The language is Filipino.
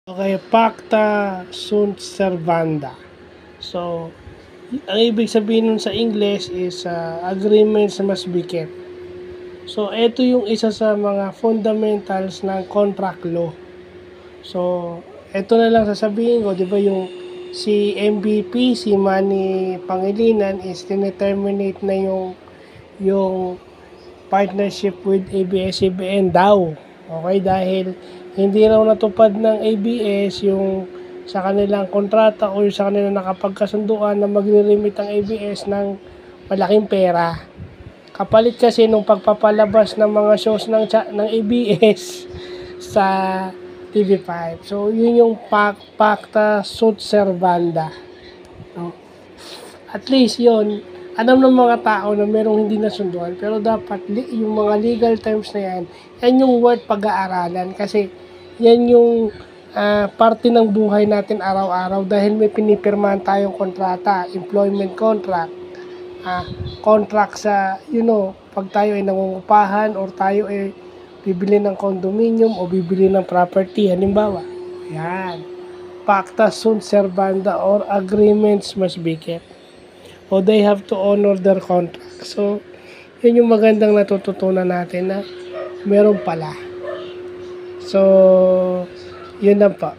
Okay, pacta sunt servanda. So, ang ibig sabihin nun sa English is agreements must be kept. So, ito yung isa sa mga fundamentals ng contract law. So, ito na lang sasabihin ko, di ba yung si MVP, si Manny Pangilinan is tineterminate na yung partnership with ABS-CBN daw. Okay, dahil hindi raw natupad ng ABS yung sa kanilang kontrata o sa kanilang nakapagkasunduan na magre-remit ang ABS ng malaking pera. Kapalit kasi nung pagpapalabas ng mga shows ng ABS sa TV5. So, yun yung pacta sunt servanda. No? At least yun, alam ng mga tao na merong hindi nasunduan, pero dapat yung mga legal terms na yan yung worth pag-aaralan kasi yan yung parte ng buhay natin araw-araw dahil may pinipirmahan tayong kontrata, employment contract, contract sa, pag tayo ay nangungupahan or tayo ay bibili ng condominium o bibili ng property, halimbawa. Yan. Pacta sunt servanda or agreements must be kept. O they have to honor their contract. So, yun yung magandang natututunan natin na meron pala. So, yun lang pa.